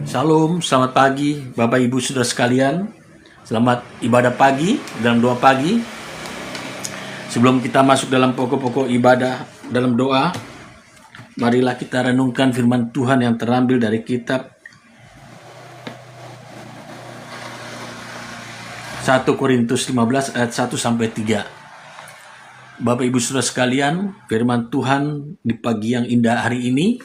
Salam, selamat pagi Bapak Ibu Saudara sekalian. Selamat ibadah pagi dalam doa pagi. Sebelum kita masuk dalam pokok-pokok ibadah dalam doa, marilah kita renungkan firman Tuhan yang terambil dari kitab 1 Korintus 15 ayat 1 sampai 3. Bapak Ibu Saudara sekalian, firman Tuhan di pagi yang indah hari ini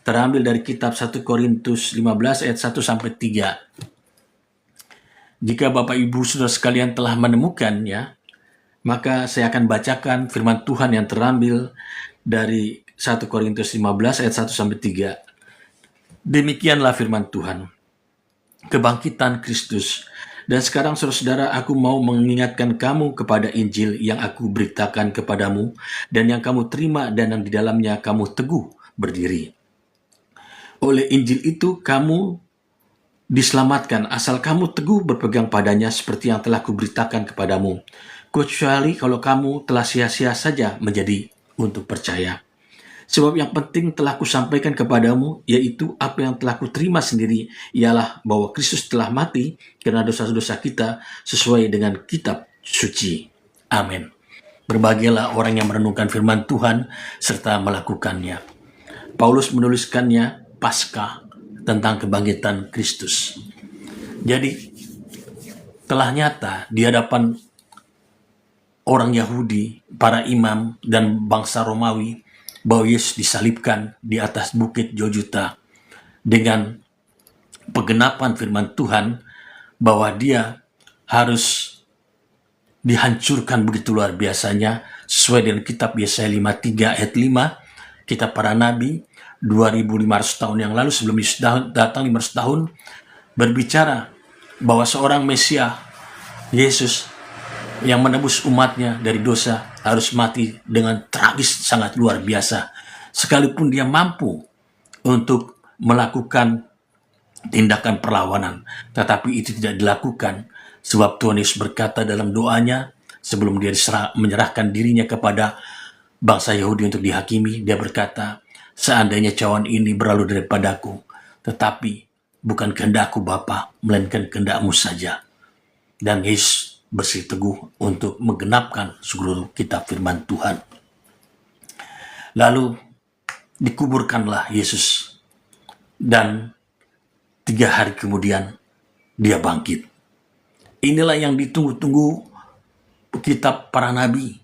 terambil dari kitab 1 Korintus 15 ayat 1 sampai 3. Jika Bapak Ibu Saudara sekalian telah menemukannya, maka saya akan bacakan firman Tuhan yang terambil dari 1 Korintus 15 ayat 1 sampai 3. Demikianlah firman Tuhan. Kebangkitan Kristus. Dan sekarang saudara-saudara, aku mau mengingatkan kamu kepada Injil yang aku beritakan kepadamu dan yang kamu terima dan yang di dalamnya kamu teguh berdiri. Oleh Injil itu kamu diselamatkan asal kamu teguh berpegang padanya seperti yang telah kuberitakan kepadamu. Kecuali kalau kamu telah sia-sia saja menjadi untuk percaya. Sebab yang penting telah kusampaikan kepadamu, yaitu apa yang telah kuterima sendiri, ialah bahwa Kristus telah mati karena dosa-dosa kita sesuai dengan kitab suci. Amin. Berbahagialah orang yang merenungkan firman Tuhan serta melakukannya. Paulus menuliskannya Paskah tentang kebangkitan Kristus. Jadi telah nyata di hadapan orang Yahudi, para imam dan bangsa Romawi bahwa Yesus disalibkan di atas bukit Golgota dengan penggenapan firman Tuhan bahwa dia harus dihancurkan begitu luar biasanya sesuai dengan kitab Yesaya 53 ayat 5, kitab para nabi 2500 tahun yang lalu sebelum Yesus datang 500 tahun berbicara bahwa seorang Mesias Yesus yang menebus umatnya dari dosa harus mati dengan tragis sangat luar biasa. Sekalipun dia mampu untuk melakukan tindakan perlawanan, tetapi itu tidak dilakukan sebab Tuhan Yesus berkata dalam doanya sebelum dia menyerahkan dirinya kepada bangsa Yahudi untuk dihakimi, dia berkata, seandainya cawan ini berlalu daripadaku, tetapi bukan kehendakku Bapa, melainkan kehendakmu saja. Dan Yesus bersiteguh untuk menggenapkan seluruh kitab firman Tuhan. Lalu dikuburkanlah Yesus dan 3 hari kemudian dia bangkit. Inilah yang ditunggu-tunggu kitab para nabi,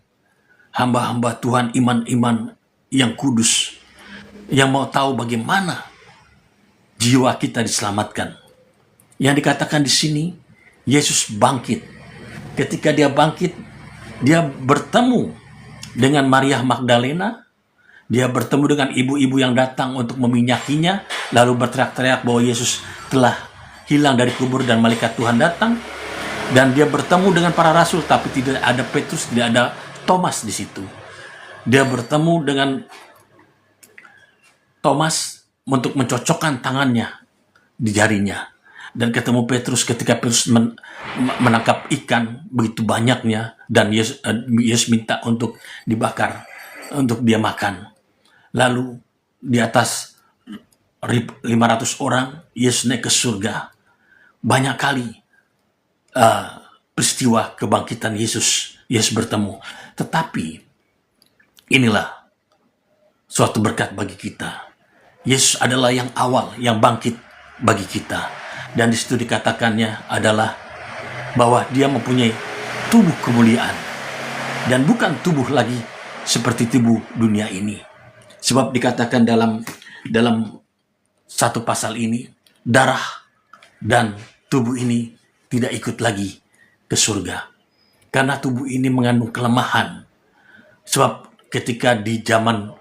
hamba-hamba Tuhan, iman-iman yang kudus, yang mau tahu bagaimana jiwa kita diselamatkan. Yang dikatakan di sini, Yesus bangkit. Ketika dia bangkit, dia bertemu dengan Maria Magdalena, dia bertemu dengan ibu-ibu yang datang untuk meminyakinya, lalu berteriak-teriak bahwa Yesus telah hilang dari kubur dan malaikat Tuhan datang, dan dia bertemu dengan para rasul, tapi tidak ada Petrus, tidak ada Thomas di situ. Dia bertemu dengan Thomas untuk mencocokkan tangannya di jarinya. Dan ketemu Petrus ketika Petrus menangkap ikan begitu banyaknya dan Yesus minta untuk dibakar, untuk dia makan. Lalu di atas 500 orang Yesus naik ke surga. Banyak kali peristiwa kebangkitan Yesus bertemu. Tetapi inilah suatu berkat bagi kita. Yesus adalah yang awal, yang bangkit bagi kita. Dan di situ dikatakannya adalah bahwa dia mempunyai tubuh kemuliaan. Dan bukan tubuh lagi seperti tubuh dunia ini. Sebab dikatakan dalam satu pasal ini, darah dan tubuh ini tidak ikut lagi ke surga. Karena tubuh ini mengandung kelemahan. Sebab ketika di zaman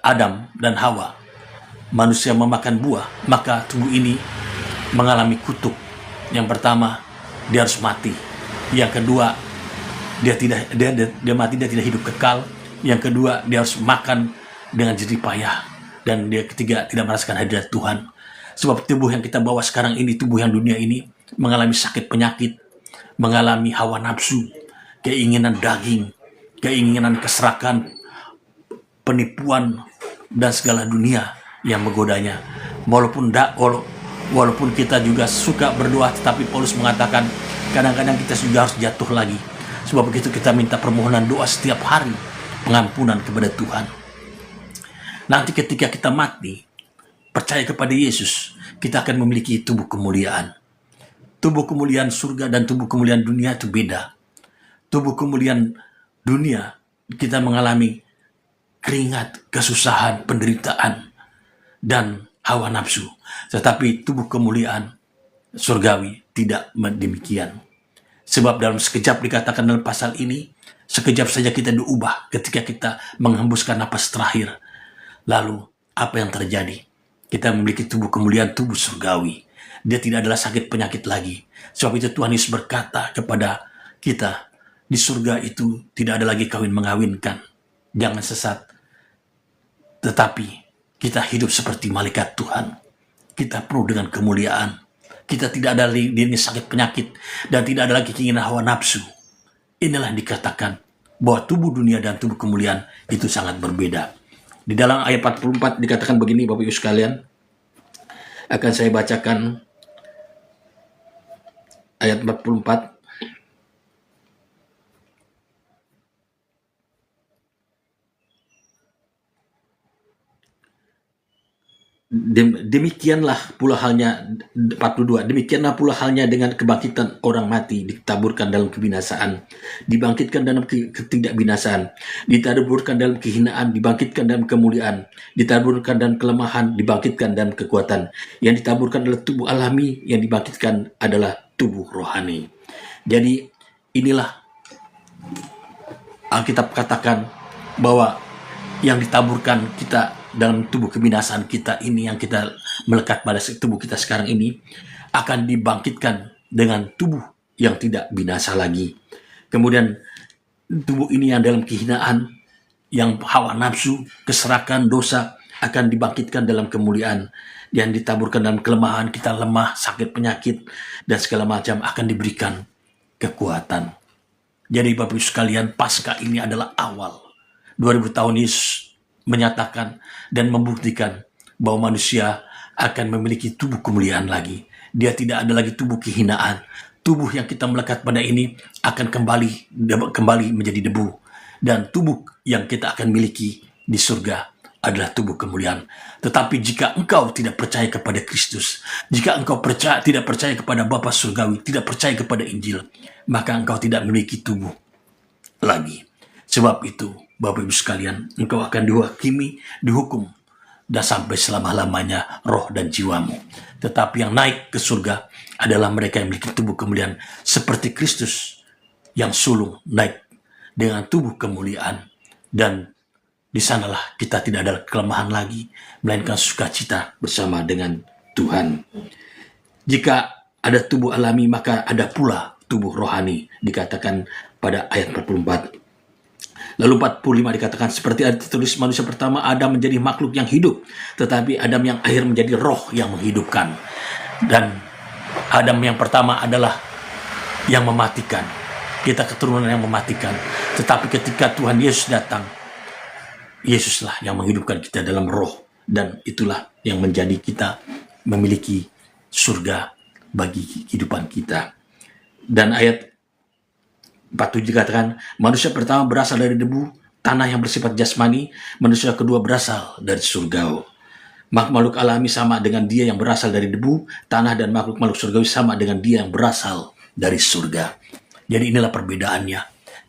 Adam dan Hawa, manusia memakan buah, maka tubuh ini mengalami kutuk. Yang pertama, dia harus mati. Yang kedua, dia mati, dia tidak hidup kekal. Yang kedua, dia harus makan dengan jerih payah. Dan dia ketiga, tidak merasakan hadirat Tuhan. Sebab tubuh yang kita bawa sekarang ini, tubuh yang dunia ini, mengalami sakit penyakit, mengalami hawa nafsu, keinginan daging, keinginan keserakan, penipuan, dan segala dunia yang menggodanya. Walaupun Walaupun kita juga suka berdoa, tetapi Paulus mengatakan kadang-kadang kita juga harus jatuh lagi. Sebab begitu kita minta permohonan doa setiap hari, pengampunan kepada Tuhan. Nanti ketika kita mati, percaya kepada Yesus, kita akan memiliki tubuh kemuliaan. Tubuh kemuliaan surga dan tubuh kemuliaan dunia itu beda. Tubuh kemuliaan dunia, kita mengalami keringat, kesusahan, penderitaan, dan hawa nafsu. Tetapi tubuh kemuliaan surgawi tidak demikian. Sebab dalam sekejap dikatakan dalam pasal ini, sekejap saja kita diubah ketika kita menghembuskan napas terakhir. Lalu apa yang terjadi? Kita memiliki tubuh kemuliaan, tubuh surgawi. Dia tidak adalah sakit penyakit lagi. Sebab itu Tuhan Yesus berkata kepada kita, di surga itu tidak ada lagi kawin mengawinkan. Jangan sesat. Tetapi kita hidup seperti malaikat Tuhan. Kita penuh dengan kemuliaan. Kita tidak ada lagi sakit penyakit. Dan tidak ada lagi keinginan hawa nafsu. Inilah yang dikatakan bahwa tubuh dunia dan tubuh kemuliaan itu sangat berbeda. Di dalam ayat 44 dikatakan begini, Bapak Ibu sekalian. Akan saya bacakan ayat 44. Demikianlah pula halnya 42. Demikianlah pula halnya dengan kebangkitan orang mati, ditaburkan dalam kebinasaan, dibangkitkan dalam ketidakbinasaan, ditaburkan dalam kehinaan, dibangkitkan dalam kemuliaan, ditaburkan dalam kelemahan, dibangkitkan dalam kekuatan. Yang ditaburkan adalah tubuh alami, yang dibangkitkan adalah tubuh rohani. Jadi inilah Alkitab katakan bahwa yang ditaburkan kita dalam tubuh kebinasaan kita ini, yang kita melekat pada tubuh kita sekarang ini, akan dibangkitkan dengan tubuh yang tidak binasa lagi. Kemudian tubuh ini yang dalam kehinaan, yang hawa nafsu, keserakan, dosa, akan dibangkitkan dalam kemuliaan. Yang ditaburkan dalam kelemahan, kita lemah, sakit penyakit, dan segala macam akan diberikan kekuatan. Jadi Bapak Ibu sekalian, Paskah ini adalah awal 2000 tahun Yesus menyatakan dan membuktikan bahwa manusia akan memiliki tubuh kemuliaan lagi. Dia tidak ada lagi tubuh kehinaan. Tubuh yang kita melekat pada ini akan kembali menjadi debu. Dan tubuh yang kita akan miliki di surga adalah tubuh kemuliaan. Tetapi jika engkau tidak percaya kepada Kristus, jika engkau tidak percaya kepada Bapa Surgawi, tidak percaya kepada Injil, maka engkau tidak memiliki tubuh lagi. Sebab itu, Bapak Ibu sekalian, engkau akan dihukum, dan sampai selama-lamanya roh dan jiwamu. Tetapi yang naik ke surga adalah mereka yang memiliki tubuh kemuliaan seperti Kristus yang sulung naik dengan tubuh kemuliaan. Dan di sanalah kita tidak ada kelemahan lagi, melainkan sukacita bersama dengan Tuhan. Jika ada tubuh alami, maka ada pula tubuh rohani, dikatakan pada ayat 44. Lalu 45 dikatakan, seperti ada tertulis, manusia pertama Adam menjadi makhluk yang hidup, tetapi Adam yang akhir menjadi roh yang menghidupkan. Dan Adam yang pertama adalah yang mematikan. Kita keturunan yang mematikan. Tetapi ketika Tuhan Yesus datang, Yesuslah yang menghidupkan kita dalam roh. Dan itulah yang menjadi kita memiliki surga bagi kehidupan kita. Dan ayat 47 dikatakan, manusia pertama berasal dari debu, tanah yang bersifat jasmani, manusia kedua berasal dari surga. Makhluk alami sama dengan dia yang berasal dari debu, tanah, dan makhluk-makhluk surgawi sama dengan dia yang berasal dari surga. Jadi inilah perbedaannya.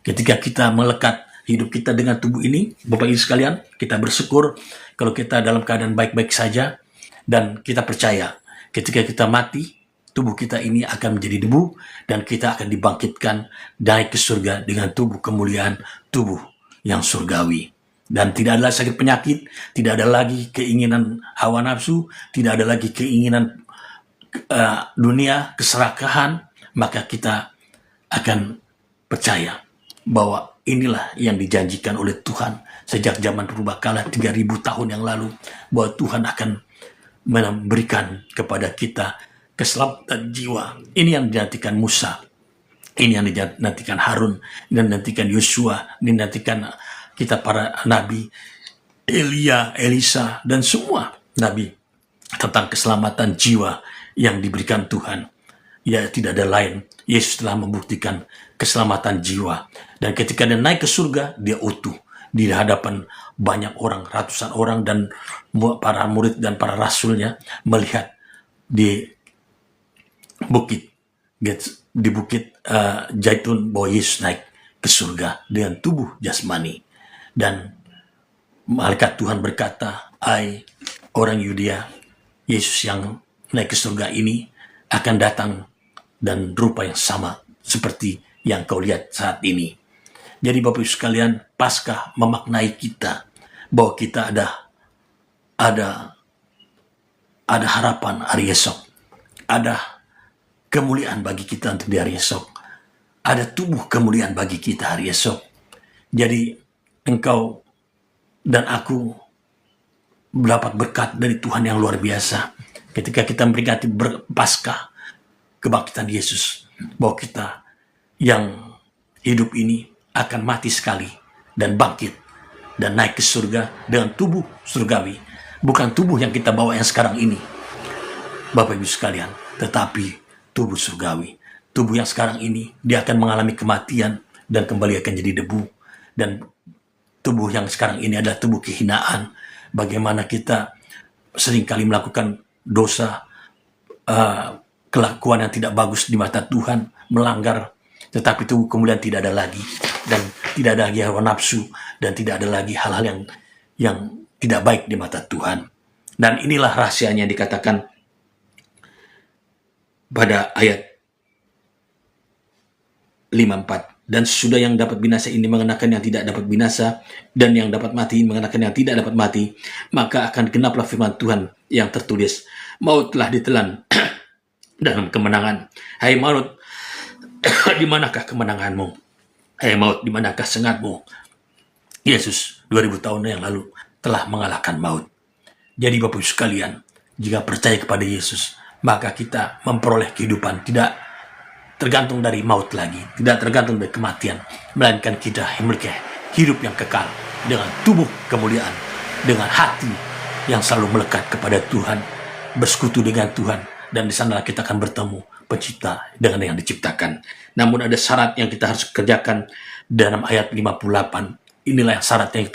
Ketika kita melekat hidup kita dengan tubuh ini, Bapak Ibu sekalian, kita bersyukur kalau kita dalam keadaan baik-baik saja, dan kita percaya ketika kita mati, tubuh kita ini akan menjadi debu, dan kita akan dibangkitkan naik ke surga dengan tubuh kemuliaan, tubuh yang surgawi. Dan tidak ada sakit penyakit, tidak ada lagi keinginan hawa nafsu, tidak ada lagi keinginan dunia, keserakahan. Maka kita akan percaya bahwa inilah yang dijanjikan oleh Tuhan sejak zaman purbakala 3000 tahun yang lalu, bahwa Tuhan akan memberikan kepada kita keselamatan jiwa. Ini yang dinantikan Musa, ini yang dinantikan Harun, ini yang dinantikan Yosua, ini yang dinantikan kita para nabi, Elia, Elisa, dan semua nabi tentang keselamatan jiwa yang diberikan Tuhan. Ya, tidak ada lain. Yesus telah membuktikan keselamatan jiwa. Dan ketika dia naik ke surga, dia utuh di hadapan banyak orang, ratusan orang, dan para murid dan para rasulnya melihat di bukit Zaitun bahwa Yesus naik ke surga dengan tubuh jasmani. Dan malaikat Tuhan berkata, "Hai orang Yudea, Yesus yang naik ke surga ini akan datang dan rupa yang sama seperti yang kau lihat saat ini." Jadi Bapak Ibu sekalian, Paskah memaknai kita bahwa kita ada harapan hari esok, ada kemuliaan bagi kita untuk di hari esok, ada tubuh kemuliaan bagi kita hari esok. Jadi engkau dan aku mendapat berkat dari Tuhan yang luar biasa ketika kita memperingati Paskah kebangkitan Yesus, bahwa kita yang hidup ini akan mati sekali dan bangkit dan naik ke surga dengan tubuh surgawi, bukan tubuh yang kita bawa yang sekarang ini, Bapak Ibu sekalian, tetapi tubuh surgawi. Tubuh yang sekarang ini dia akan mengalami kematian dan kembali akan jadi debu. Dan tubuh yang sekarang ini adalah tubuh kehinaan. Bagaimana kita seringkali melakukan dosa, kelakuan yang tidak bagus di mata Tuhan, melanggar, tetapi tubuh kemuliaan tidak ada lagi, dan tidak ada lagi hawa nafsu, dan tidak ada lagi hal-hal yang tidak baik di mata Tuhan. Dan inilah rahasianya dikatakan pada ayat 54. Dan sesudah yang dapat binasa ini mengenakan yang tidak dapat binasa, dan yang dapat mati mengenakan yang tidak dapat mati, maka akan genaplah firman Tuhan yang tertulis, maut telah ditelan dalam kemenangan. Hai maut, di manakah kemenanganmu? Hai maut, di manakah sengatmu? Yesus 2000 tahun yang lalu telah mengalahkan maut. Jadi Bapak Ibu sekalian, jika percaya kepada Yesus, maka kita memperoleh kehidupan tidak tergantung dari maut lagi, tidak tergantung dari kematian, melainkan kita memiliki hidup yang kekal dengan tubuh kemuliaan, dengan hati yang selalu melekat kepada Tuhan, bersekutu dengan Tuhan, dan di sana kita akan bertemu pencipta dengan yang diciptakan. Namun ada syarat yang kita harus kerjakan dalam ayat 58. Inilah yang syarat yang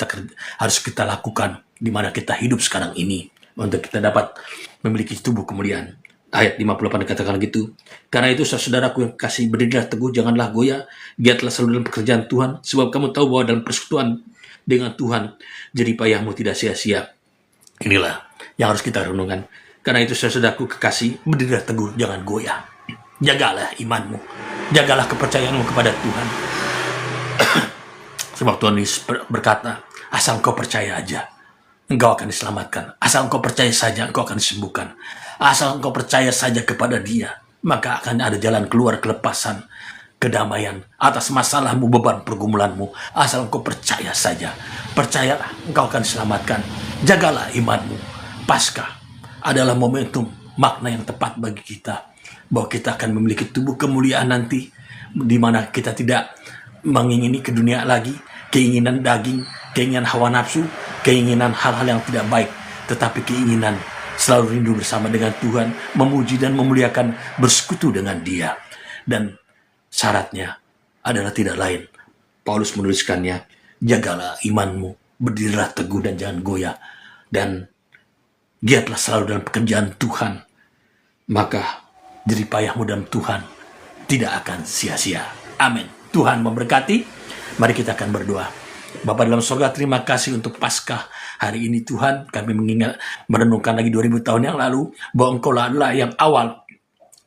harus kita lakukan di mana kita hidup sekarang ini untuk kita dapat memiliki tubuh kemuliaan. Ayat 58 dikatakan gitu. Karena itu saudaraku yang kasih, berdirilah teguh, janganlah goyah, giatlah selalu dalam pekerjaan Tuhan, sebab kamu tahu bahwa dalam persekutuan dengan Tuhan jerih payahmu tidak sia-sia. Inilah yang harus kita renungkan. Karena itu saudaraku kekasih, berdirilah teguh, jangan goyah. Jagalah imanmu, jagalah kepercayaanmu kepada Tuhan. Sebab Tuhan Yesus berkata, asal engkau percaya aja, engkau akan diselamatkan. Asal engkau percaya saja, engkau akan disembuhkan. Asal engkau percaya saja kepada Dia, maka akan ada jalan keluar, kelepasan, kedamaian atas masalahmu, beban pergumulanmu. Asal engkau percaya saja, percayalah, engkau akan diselamatkan. Jagalah imanmu. Paskah adalah momentum, makna yang tepat bagi kita, bahwa kita akan memiliki tubuh kemuliaan nanti, di mana kita tidak mengingini ke dunia lagi, keinginan daging, keinginan hawa nafsu, keinginan hal-hal yang tidak baik, tetapi keinginan selalu rindu bersama dengan Tuhan, memuji dan memuliakan, bersekutu dengan Dia. Dan syaratnya adalah tidak lain. Paulus menuliskannya, jagalah imanmu, berdirilah teguh dan jangan goyah, dan giatlah selalu dalam pekerjaan Tuhan, maka jerih payahmu dalam Tuhan tidak akan sia-sia. Amin. Tuhan memberkati. Mari kita akan berdoa. Bapa dalam surga, terima kasih untuk Paskah hari ini Tuhan. Kami merenungkan lagi 2000 tahun yang lalu bahwa Engkau adalah yang awal,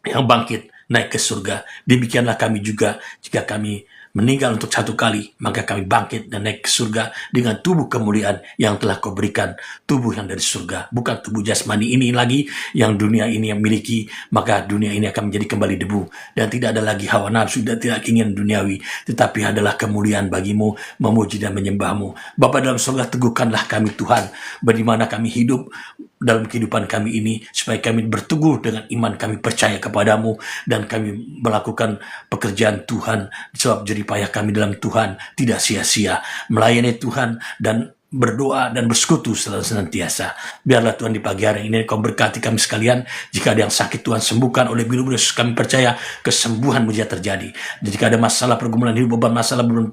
yang bangkit, naik ke surga. Demikianlah kami juga, jika kami meninggal untuk satu kali, maka kami bangkit dan naik ke surga dengan tubuh kemuliaan yang telah Kau berikan, tubuh yang dari surga, bukan tubuh jasmani ini lagi yang dunia ini yang miliki, maka dunia ini akan menjadi kembali debu, dan tidak ada lagi hawa nafsu dan tidak keinginan duniawi, tetapi adalah kemuliaan bagimu, memuji dan menyembahmu. Bapa dalam surga, teguhkanlah kami Tuhan, bagaimana kami hidup dalam kehidupan kami ini, supaya kami berteguh dengan iman kami percaya kepadamu, dan kami melakukan pekerjaan Tuhan, sebab jerih payah kami dalam Tuhan tidak sia-sia, melayani Tuhan dan berdoa dan bersekutu selalu senantiasa. Biarlah Tuhan di pagi hari ini Kau berkati kami sekalian. Jika ada yang sakit, Tuhan sembuhkan oleh biru Yesus. Kami percaya kesembuhan mujizat terjadi. Dan jika ada masalah pergumulan hidup, beban masalah, beban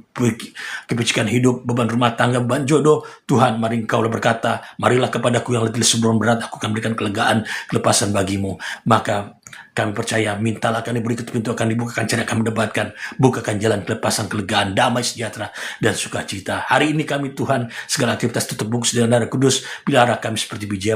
kepicikan hidup, beban rumah tangga, beban jodoh, Tuhan mari Engkau berkata, marilah kepadaku yang letih sebelum berat, aku akan berikan kelegaan, kelepasan bagimu. Maka kami percaya, mintalah akan diberi, pintu akan dibukakan, cari akan mendapatkan, bukakan jalan kelepasan, kelegaan, damai sejahtera, dan sukacita. Hari ini kami Tuhan, segala aktivitas tutup bungkus dengan darah kudus, pelihara kami seperti biji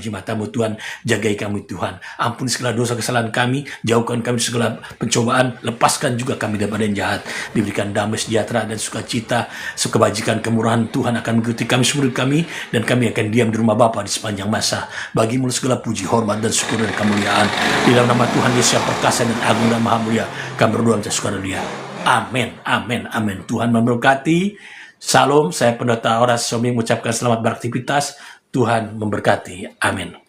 matamu Tuhan, jagai kami Tuhan, ampuni segala dosa kesalahan kami, jauhkan kami segala pencobaan, lepaskan juga kami daripada yang jahat, diberikan damai sejahtera dan sukacita, kebajikan, kemurahan Tuhan akan mengikuti kami seumur kami, dan kami akan diam di rumah Bapa di sepanjang masa. Bagimu segala puji, hormat, dan syukur dan kemuliaan. Di dalam nama Tuhan Yesus yang perkasa dan agung dan maha mulia, kami berdoa dan sukaria. Amin, amin, amin. Tuhan memberkati. Salam, saya Pendeta Horas Soming mengucapkan selamat beraktivitas. Tuhan memberkati. Amin.